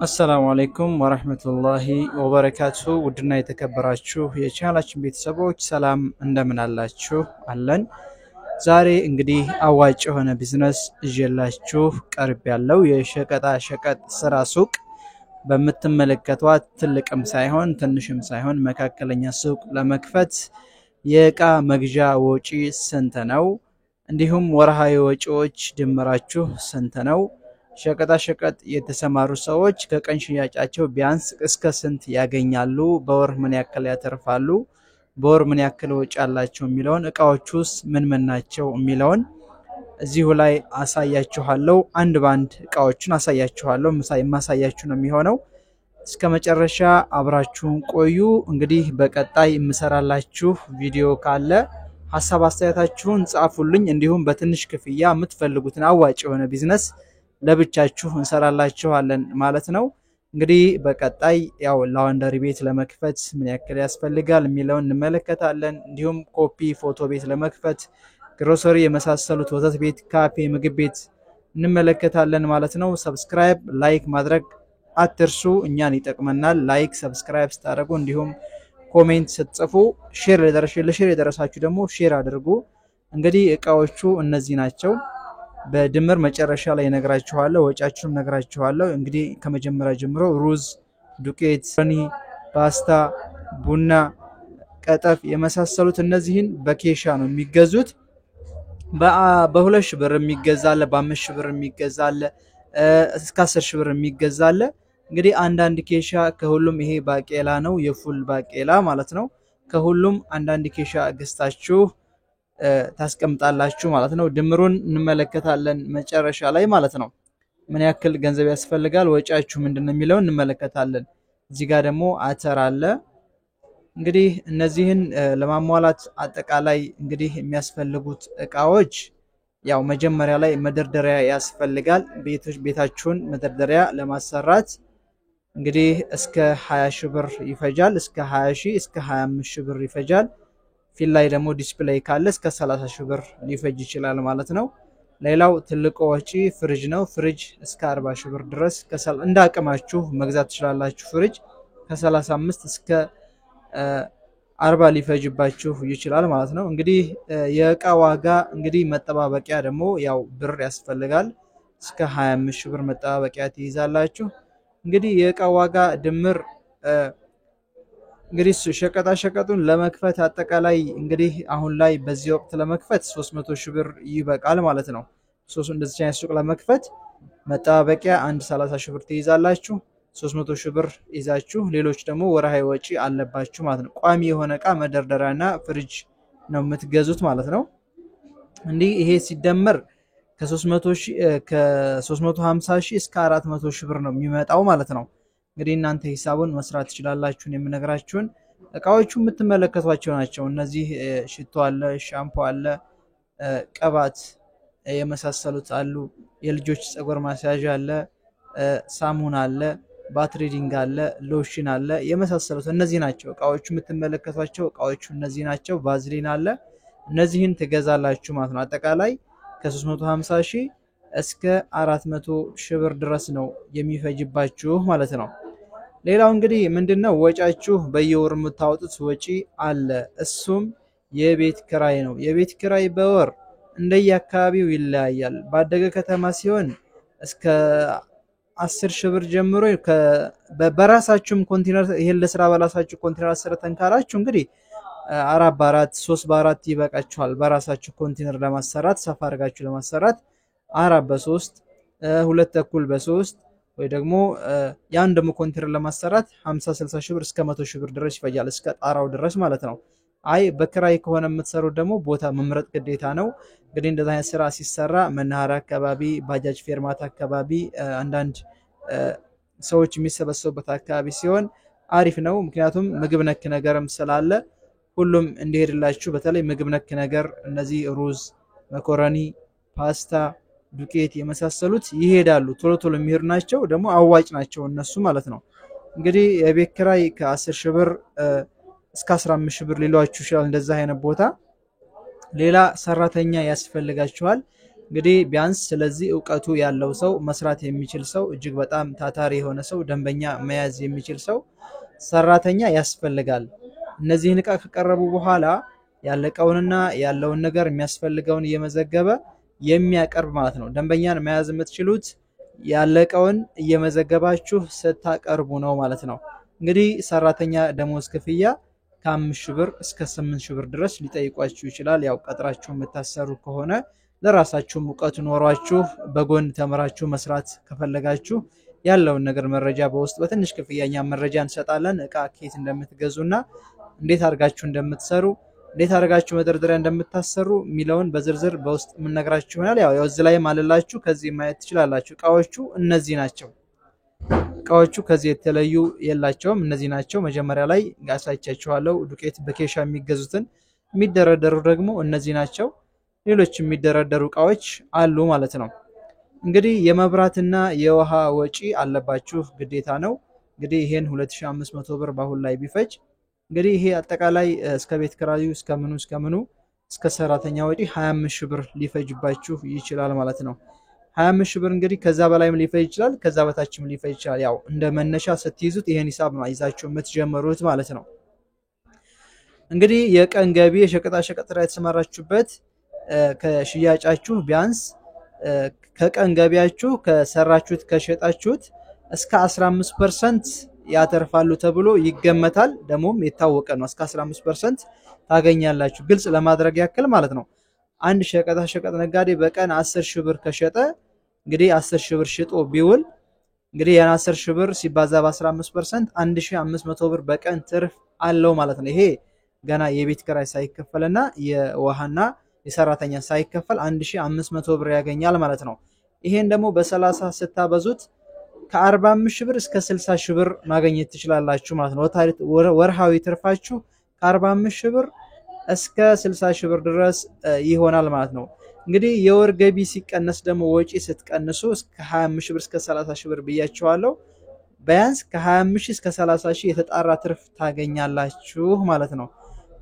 السلام عليكم ورحمة الله وبركاته ودنا يتكبراتشو የቻናላችን ቤተሰቦች ሰላም እንደምን አላችሁ አለን ዛሬ እንግዲህ አዋጭ የሆነ ቢዝነስ ይዤላችሁ ቀርብ ያለው የሸቀጣ ሸቀጥ ስራ ሱቅ በመተመለከቷት ትልቅም ሳይሆን ትንሽም ሳይሆን መካከለኛ ሱቅ ለመክፈት የዕቃ መግዣ ወጪ ስንት ነው እንዲሁም ወርሃዊ ወጪዎች ድምራችሁ ስንት ነው ሸቀጣ ሸቀጥ የተሰማሩ ሰዎች ከቀን ሽያጫቸው ቢያንስ እስከ ስንት ያገኛሉ በወር ምን ያክል ያተርፋሉ በወር ምን ያክል ወጪ አላቸው የሚለውን እቃዎቹስ ምን ናቸው የሚለውን እዚሁ ላይ አሳያችኋለሁ አንድ ባንድ እቃዎችን አሳያችኋለሁ ማሳያችሁ ነው የሚሆነው እስከ መጨረሻ አብራችሁን ቆዩ እንግዲህ በቀጣይ የምሰራላችሁ ቪዲዮ ካለ ሐሳብ አስተያየታችሁን ጻፉልኝ እንዲሁም በትንሽ ክፍያ የምትፈልጉትን አዋጭ የሆነ ቢዝነስ ለብቻችሁ እንሰራላችኋለን ማለት ነው እንግዲህ በቀጣይ ያው ላውንደሪ ቤት ለመክፈት ምን ያክል ያስፈልጋል የሚለውን እንመለከታለን እንዲሁም ኮፒ ፎቶ ቤት ለመክፈት ግሮሰሪ የመሳሰሉት ወተት ቤት ካፌ ምግብ ቤት እንመለከታለን ማለት ነው ሰብስክራይብ ላይክ ማድረግ አትርሱ እኛን ይጠቅመናል ላይክ ሰብስክራይብ ስታደርጉ እንዲሁም ኮሜንት ስትጽፉ ሼር ለደረሳችሁ ደግሞ ሼር አድርጉ እንግዲህ እቃዎቹ እነዚህ ናቸው በድምር መጨረሻ ላይ ነግራችኋለሁ ወጫችሁን ነግራችኋለሁ እንግዲህ ከመጀመሪያ ጀምሮ ሩዝ ዱቄት ፈኒ ፓስታ ቡና ቀጠፍ የመሳሰሉት እነዚህን በኬሻ ነው የሚገዙት በ2 ሺህ ብር የሚገዛለ በ5 ሺህ ብር የሚገዛለ እስከ 10 ሺህ ብር የሚገዛለ እንግዲህ አንዳንድ ኬሻ ከሁሉም ይሄ ባቄላ ነው የፉል ባቄላ ማለት ነው ከሁሉም አንዳንድ ኬሻ ገዝታችሁ ታስቀምጣላችሁ ማለት ነው ድምሩን እንመለከታለን መጨረሻ ላይ ማለት ነው ምን ያክል ገንዘብ ያስፈልጋል ወጪያችሁ ምንድነው የሚለው እንመለከታለን እዚህ ጋር ደግሞ አተር አለ እንግዲህ እነዚህን ለማሟላት አጠቃላይ እንግዲህ የሚያስፈልጉት እቃዎች ያው መጀመሪያ ላይ መደርደሪያ ያስፈልጋል ቤታችሁን መደርደሪያ ለማሰራት እንግዲህ እስከ 20 ሺህ ብር ይፈጃል እስከ 20 ሺህ እስከ 25 ሺህ ብር ይፈጃል ፊል ላይ ደግሞ ዲስፕሌይ ካለ እስከ 30 ሺህ ብር ሊፈጅ ይችላል ማለት ነው ሌላው ትልቁ ወጪ ፍሪጅ ነው ፍሪጅ እስከ 40 ሺህ ብር ድረስ እንደ አቅማችሁ መግዛት ትችላላችሁ ፍሪጅ ከ35 እስከ 40 ሊፈጅባችሁ ይችላል ማለት ነው እንግዲህ የእቃ ዋጋ እንግዲህ መጠባበቂያ ደግሞ ያው ብር ያስፈልጋል እስከ 25 ሺህ ብር መጠባበቂያ ትይዛላችሁ እንግዲህ የእቃ ዋጋ ድምር እንግዲህ ሸቀጣ ሸቀጡን ለመክፈት አጠቃላይ እንግዲህ አሁን ላይ በዚህ ወቅት ለመክፈት 300 ሺህ ብር ይበቃል ማለት ነው እንደዚህ አይነት ሱቅ ለመክፈት መጠባበቂያ 30 ሺህ ብር ትይዛላችሁ 300 ሺህ ብር ይዛችሁ ሌሎች ደግሞ ወርሃዊ ወጪ አለባችሁ ማለት ነው ቋሚ የሆነ እቃ መደርደሪያና ፍሪጅ ነው የምትገዙት ማለት ነው እንዲህ ይሄ ሲደመር ከ350 ሺህ እስከ 400 ሺህ ብር ነው የሚመጣው ማለት ነው እንግዲህ እናንተ ሂሳቡን መስራት ትችላላችሁን የምነግራችሁን እቃዎቹ የምትመለከቷቸው ናቸው እነዚህ ሽቶ አለ ሻምፖ አለ ቀባት የመሳሰሉት አሉ የልጆች ጸጉር ማስያዣ አለ ሳሙና አለ ባትሪዲንግ አለ ሎሽን አለ የመሳሰሉት እነዚህ ናቸው እቃዎቹ የምትመለከቷቸው እቃዎቹ እነዚህ ናቸው ቫዝሊን አለ እነዚህን ትገዛላችሁ ማለት ነው አጠቃላይ ከ350 ሺህ እስከ 400 ሺህ ብር ድረስ ነው የሚፈጅባችሁ ማለት ነው ሌላው እንግዲህ ምንድነው ወጫችሁ በየወር የምታወጡት ወጪ አለ እሱም የቤት ኪራይ ነው የቤት ኪራይ በወር እንደየአካባቢው ይለያያል ባደገ ከተማ ሲሆን እስከ 10 ሺህ ብር ጀምሮ በራሳችሁም ኮንቴነር ይሄን ለስራ በራሳችሁ ኮንቴነር አሰርተን ካላችሁ እንግዲህ 4 በ4 3 በ4 ይበቃችኋል በራሳችሁ ኮንቴነር ለማሰራት ሰፋ አድርጋችሁ ለማሰራት 4 በ3 2 ተኩል በ3 ወይ ደግሞ ያን ደግሞ ኮንቴነር ለማሰራት 50 60 ሺህ ብር እስከ 100 ሺህ ብር ድረስ ይፈጃል እስከ ጣራው ድረስ ማለት ነው አይ በክራይ ከሆነ የምትሰሩት ደግሞ ቦታ መምረጥ ግዴታ ነው እንግዲህ እንደዛ አይነት ስራ ሲሰራ መናኸሪያ አካባቢ ባጃጅ ፌርማታ አካባቢ አንዳንድ ሰዎች የሚሰበሰቡበት አካባቢ ሲሆን አሪፍ ነው ምክንያቱም ምግብ ነክ ነገርም ስላለ ሁሉም እንዲሄድላችሁ በተለይ ምግብ ነክ ነገር እነዚህ ሩዝ መኮረኒ ፓስታ ዱቄት የመሳሰሉት ይሄዳሉ ቶሎ ቶሎ የሚሄዱ ናቸው ደግሞ አዋጭ ናቸው እነሱ ማለት ነው እንግዲህ የቤት ኪራይ ከ10 ሺህ ብር እስከ 15 ሺህ ብር ሊሏችሁ ይችላል እንደዛ አይነት ቦታ ሌላ ሰራተኛ ያስፈልጋችኋል እንግዲህ ቢያንስ ስለዚህ ዕውቀቱ ያለው ሰው መስራት የሚችል ሰው እጅግ በጣም ታታሪ የሆነ ሰው ደንበኛ መያዝ የሚችል ሰው ሰራተኛ ያስፈልጋል። እነዚህን ዕቃ ከቀረቡ በኋላ ያለቀውንና ያለውን ነገር የሚያስፈልገውን እየመዘገበ የሚያቀርብ ማለት ነው። ደንበኛን መያዝ የምትችሉት ያለቀውን እየመዘገባችሁ ስታቀርቡ ነው ማለት ነው። እንግዲህ ሰራተኛ ደሞዝ ክፍያ ከ5,000 ብር እስከ 8,000 ብር ድረስ ሊጠይቋችሁ ይችላል። ያው ቀጥራችሁ የምታሰሩ ከሆነ ለራሳችሁም ዕውቀቱ ኖሯችሁ በጎን ተመራችሁ መስራት ከፈለጋችሁ ያለውን ነገር መረጃ በውስጥ በትንሽ ክፍያኛ መረጃ እንሰጣለን። ዕቃ ከየት እንደምትገዙና እንዴት አድርጋችሁ እንደምትሰሩ እንዴት አድርጋችሁ መደርደሪያ እንደምታሰሩ ሚለውን በዝርዝር በውስጥ የምነግራችሁ ይሆናል። ያው እዚህ ላይ ማለላችሁ ከዚህ ማየት ትችላላችሁ። ዕቃዎቹ እነዚህ ናቸው። ዕቃዎቹ ከዚህ የተለዩ የላቸውም። እነዚህ ናቸው። መጀመሪያ ላይ አሳይቻችኋለሁ። ዱቄት በኬሻ የሚገዙትን የሚደረደሩ ደግሞ እነዚህ ናቸው። ሌሎች የሚደረደሩ ዕቃዎች አሉ ማለት ነው። እንግዲህ የመብራትና የውሃ ወጪ አለባችሁ ግዴታ ነው። እንግዲህ ይሄን 2500 ብር በአሁን ላይ ቢፈጅ እንግዲህ ይሄ አጠቃላይ እስከ ቤት ክራዩ እስከ ምኑ እስከ ሰራተኛ ወጪ 25,000 ብር ሊፈጅባችሁ ይችላል ማለት ነው። 25,000 ብር እንግዲህ ከዛ በላይም ሊፈጅ ይችላል፣ ከዛ በታችም ሊፈጅ ይችላል። ያው እንደ መነሻ ስትይዙት ይሄን ሂሳብ ነው ይዛችሁ የምትጀምሩት ማለት ነው። እንግዲህ የቀን ገቢ የሸቀጣ ሸቀጥ ላይ የተሰማራችሁበት ከሽያጫችሁ ቢያንስ ከቀን ገቢያችሁ ከሰራችሁት ከሸጣችሁት እስከ 15% ያተርፋሉ ተብሎ ይገመታል። ደሞም የታወቀ ነው። እስከ 15% ታገኛላችሁ። ግልጽ ለማድረግ ያክል ማለት ነው። አንድ ሸቀጣ ሸቀጥ ነጋዴ በቀን 10,000 ብር ከሸጠ እንግዲህ 10,000 ብር ሽጦ ቢውል እንግዲህ ያን 10,000 ብር ሲባዛ በ15% 1,500 ብር በቀን ትርፍ አለው ማለት ነው። ይሄ ገና የቤት ኪራይ ሳይከፈልና የውሃና የሰራተኛ ሳይከፈል 1,500 ብር ያገኛል ማለት ነው። ይሄን ደግሞ በ30 ስታበዙት ከ45,000 ብር እስከ 60,000 ብር ማግኘት ትችላላችሁ ማለት ነው። ወርሃዊ ትርፋችሁ ከ45,000 ብር እስከ 60,000 ብር ድረስ ይሆናል ማለት ነው። እንግዲህ የወር ገቢ ሲቀነስ ደግሞ ወጪ ስትቀንሱ እስከ 25,000 ብር እስከ 30,000 ብር ብያችኋለሁ። ቢያንስ ከ25,000 እስከ 30,000 የተጣራ ትርፍ ታገኛላችሁ ማለት ነው።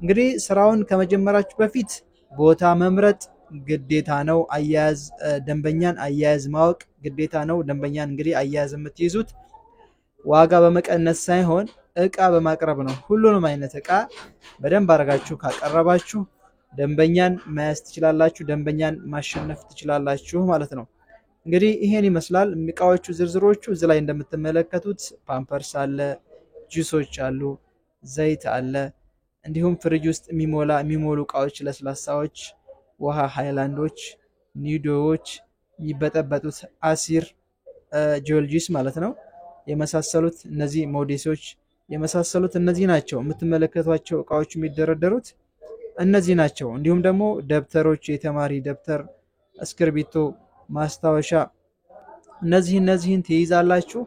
እንግዲህ ስራውን ከመጀመራችሁ በፊት ቦታ መምረጥ ግዴታ ነው። አያያዝ ደንበኛን አያያዝ ማወቅ ግዴታ ነው። ደንበኛን እንግዲህ አያያዝ የምትይዙት ዋጋ በመቀነስ ሳይሆን ዕቃ በማቅረብ ነው። ሁሉንም አይነት ዕቃ በደንብ አድርጋችሁ ካቀረባችሁ ደንበኛን መያዝ ትችላላችሁ፣ ደንበኛን ማሸነፍ ትችላላችሁ ማለት ነው። እንግዲህ ይሄን ይመስላል ዕቃዎቹ ዝርዝሮቹ እዚህ ላይ እንደምትመለከቱት ፓምፐርስ አለ፣ ጁሶች አሉ፣ ዘይት አለ፣ እንዲሁም ፍሪጅ ውስጥ የሚሞሉ ዕቃዎች ለስላሳዎች፣ ውሃ ሃይላንዶች፣ ኒዶዎች፣ የሚበጠበጡት አሲር ጂኦልጂስ ማለት ነው የመሳሰሉት እነዚህ ሞዴሶች የመሳሰሉት እነዚህ ናቸው። የምትመለከቷቸው ዕቃዎች የሚደረደሩት እነዚህ ናቸው። እንዲሁም ደግሞ ደብተሮች፣ የተማሪ ደብተር፣ እስክርቢቶ፣ ማስታወሻ እነዚህን ትይዛላችሁ።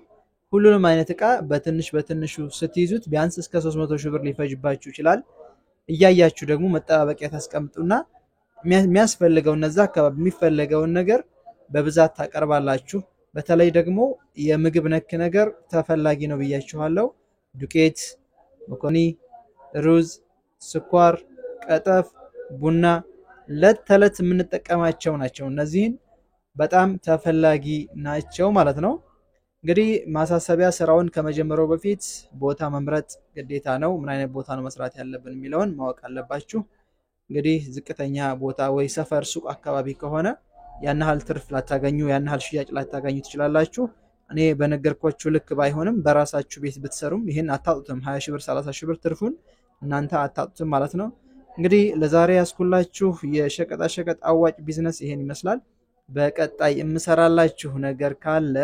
ሁሉንም አይነት ዕቃ በትንሹ ስትይዙት ቢያንስ እስከ 300,000 ብር ሊፈጅባችሁ ይችላል። እያያችሁ ደግሞ መጠባበቂያ ታስቀምጡና የሚያስፈልገው እነዛ አካባቢ የሚፈልገውን ነገር በብዛት ታቀርባላችሁ። በተለይ ደግሞ የምግብ ነክ ነገር ተፈላጊ ነው ብያችኋለሁ። ዱቄት፣ መኮኒ፣ ሩዝ፣ ስኳር፣ ቀጠፍ፣ ቡና ለተለት የምንጠቀማቸው ናቸው። እነዚህን በጣም ተፈላጊ ናቸው ማለት ነው። እንግዲህ ማሳሰቢያ ስራውን ከመጀመሪያው በፊት ቦታ መምረጥ ግዴታ ነው። ምን አይነት ቦታ ነው መስራት ያለብን የሚለውን ማወቅ አለባችሁ። እንግዲህ ዝቅተኛ ቦታ ወይ ሰፈር ሱቅ አካባቢ ከሆነ ያን ያህል ትርፍ ላታገኙ ያን ያህል ሽያጭ ላታገኙ ትችላላችሁ። እኔ በነገርኳችሁ ልክ ባይሆንም በራሳችሁ ቤት ብትሰሩም ይሄን አታጡትም። 20,000 ብር 30,000 ብር ትርፉን እናንተ አታጡትም ማለት ነው። እንግዲህ ለዛሬ ያስኩላችሁ የሸቀጣ ሸቀጥ አዋጭ ቢዝነስ ይሄን ይመስላል። በቀጣይ የምሰራላችሁ ነገር ካለ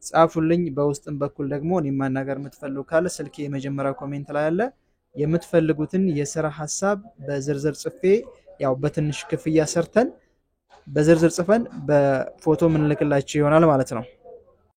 ጻፉልኝ። በውስጥም በኩል ደግሞ እኔ ማናገር የምትፈልጉ ካለ ስልኬ የመጀመሪያው ኮሜንት ላይ አለ። የምትፈልጉትን የሥራ ሐሳብ በዝርዝር ጽፌ ያው በትንሽ ክፍያ ሰርተን በዝርዝር ጽፈን በፎቶ ምንልክላችሁ ይሆናል ማለት ነው።